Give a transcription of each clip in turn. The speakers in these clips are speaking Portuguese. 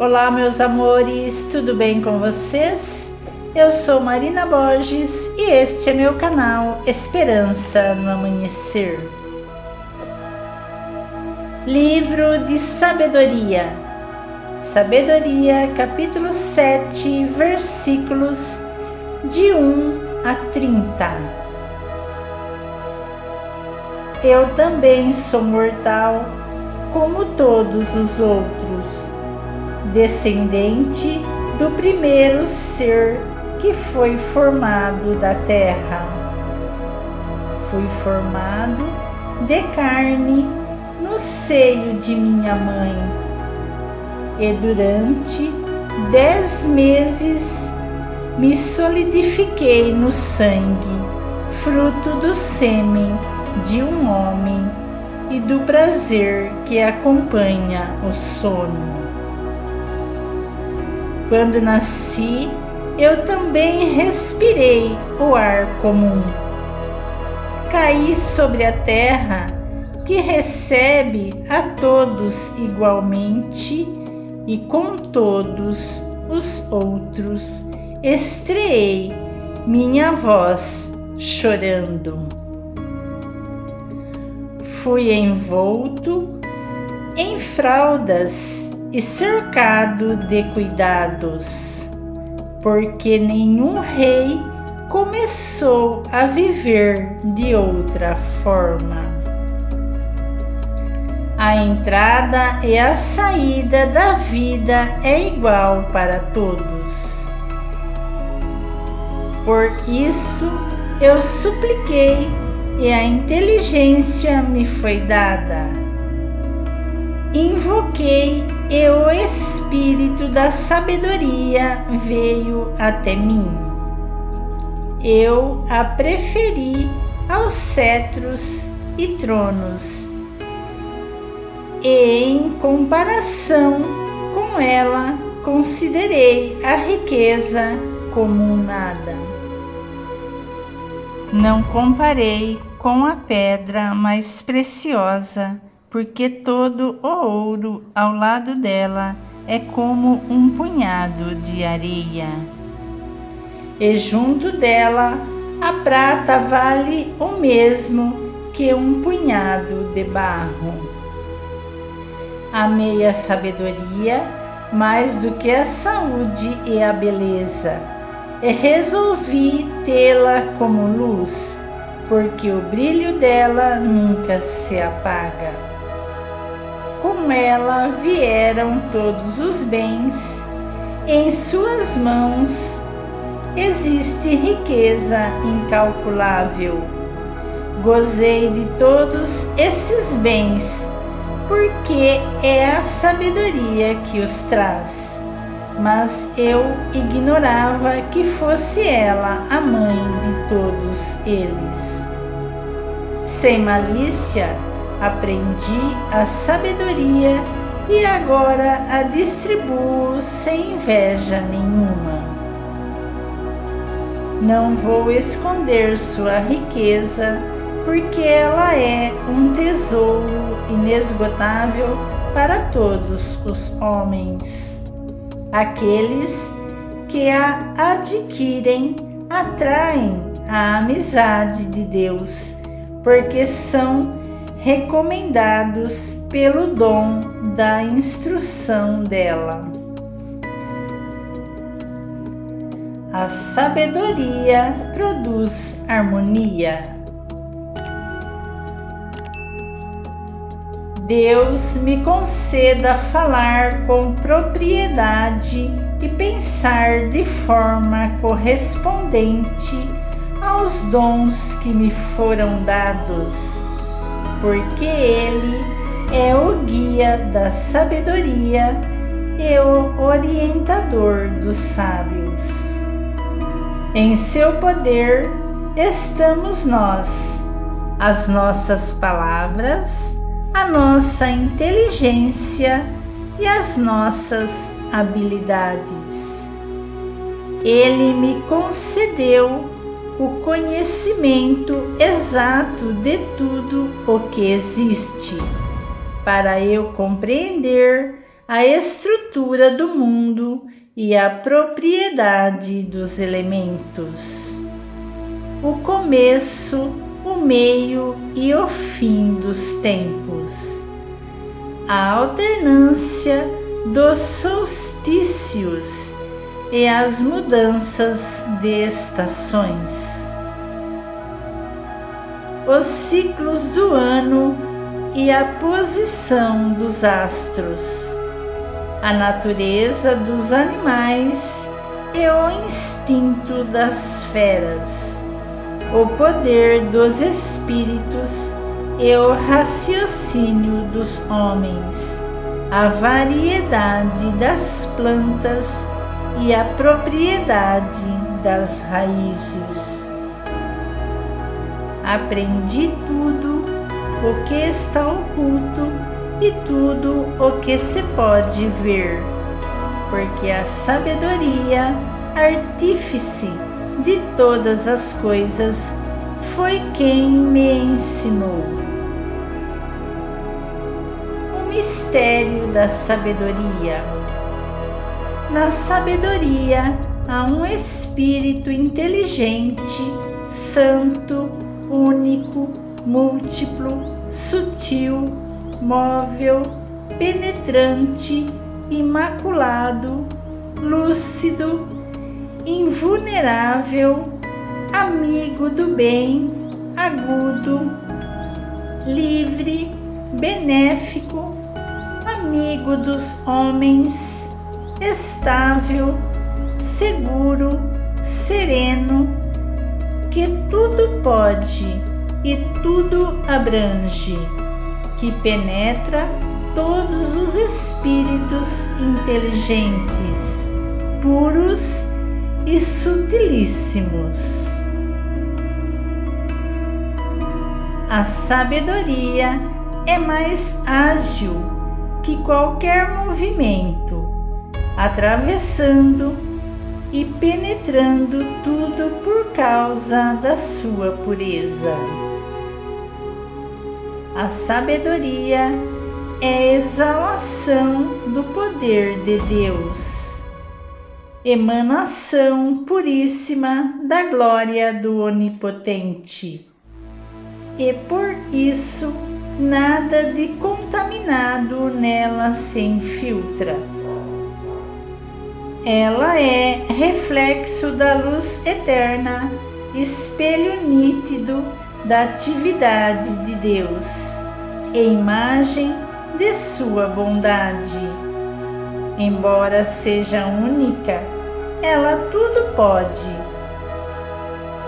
Olá, meus amores, tudo bem com vocês? Eu sou Marina Borges e este é meu canal Esperança no Amanhecer. Livro de Sabedoria, capítulo 7, versículos de 1 a 30. Eu também sou mortal, como todos os outros, descendente do primeiro ser que foi formado da terra. Fui formado de carne no seio de minha mãe, e durante 10 meses me solidifiquei no sangue, fruto do sêmen de um homem e do prazer que acompanha o sono. Quando nasci, eu também respirei o ar comum. Caí sobre a terra, que recebe a todos igualmente, e com todos os outros estreei minha voz chorando. Fui envolto em fraldas e cercado de cuidados, porque nenhum rei começou a viver de outra forma. A entrada e a saída da vida é igual para todos. Por isso eu supliquei e a inteligência me foi dada. Invoquei e o Espírito da sabedoria veio até mim. Eu a preferi aos cetros e tronos, e em comparação com ela considerei a riqueza como um nada. Não comparei com a pedra mais preciosa, porque todo o ouro ao lado dela é como um punhado de areia. E junto dela a prata vale o mesmo que um punhado de barro. Amei a sabedoria mais do que a saúde e a beleza, e resolvi tê-la como luz, porque o brilho dela nunca se apaga. Com ela vieram todos os bens, em suas mãos existe riqueza incalculável. Gozei de todos esses bens, porque é a sabedoria que os traz, mas eu ignorava que fosse ela a mãe de todos eles. Sem malícia, aprendi a sabedoria e agora a distribuo sem inveja nenhuma. Não vou esconder sua riqueza, porque ela é um tesouro inesgotável para todos os homens. Aqueles que a adquirem atraem a amizade de Deus, porque são recomendados pelo dom da instrução dela. A sabedoria produz harmonia. Deus me conceda falar com propriedade e pensar de forma correspondente aos dons que me foram dados, porque Ele é o guia da sabedoria e o orientador dos sábios. Em seu poder estamos nós, as nossas palavras, a nossa inteligência e as nossas habilidades. Ele me concedeu o conhecimento exato de tudo o que existe, para eu compreender a estrutura do mundo e a propriedade dos elementos, o começo, o meio e o fim dos tempos, a alternância dos solstícios e as mudanças de estações, os ciclos do ano e a posição dos astros, a natureza dos animais e o instinto das feras, o poder dos espíritos e o raciocínio dos homens, a variedade das plantas e a propriedade das raízes. Aprendi tudo o que está oculto e tudo o que se pode ver, porque a sabedoria, artífice de todas as coisas, foi quem me ensinou. O mistério da sabedoria. Na sabedoria há um espírito inteligente, santo, único, múltiplo, sutil, móvel, penetrante, imaculado, lúcido, invulnerável, amigo do bem, agudo, livre, benéfico, amigo dos homens, estável, seguro, sereno, que tudo pode e tudo abrange, que penetra todos os espíritos inteligentes, puros e sutilíssimos. A sabedoria é mais ágil que qualquer movimento, atravessando e penetrando tudo por causa da sua pureza. A sabedoria é a exalação do poder de Deus, emanação puríssima da glória do Onipotente, e por isso nada de contaminado nela se infiltra. Ela é reflexo da luz eterna, espelho nítido da atividade de Deus, e imagem de sua bondade. Embora seja única, ela tudo pode.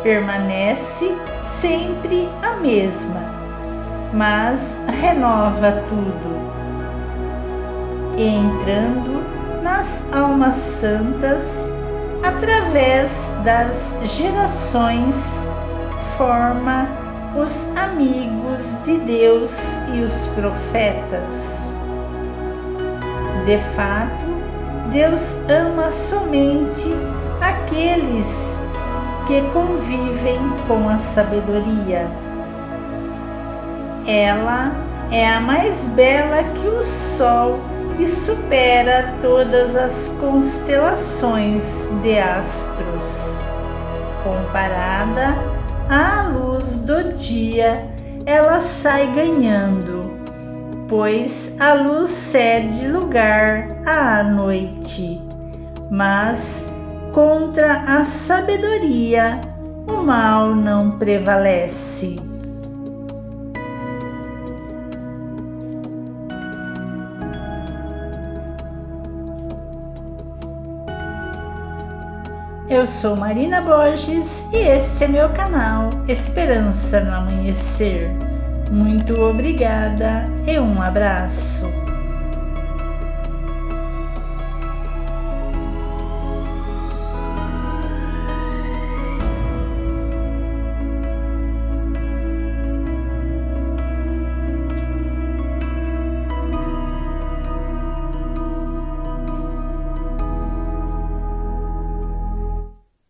Permanece sempre a mesma, mas renova tudo. E entrando nas almas santas, através das gerações, forma os amigos de Deus e os profetas. De fato, Deus ama somente aqueles que convivem com a sabedoria. Ela é a mais bela que o sol e supera todas as constelações de astros. Comparada à luz do dia, ela sai ganhando, pois a luz cede lugar à noite. Mas contra a sabedoria o mal não prevalece. Eu sou Marina Borges e este é meu canal Esperança no Amanhecer. Muito obrigada e um abraço.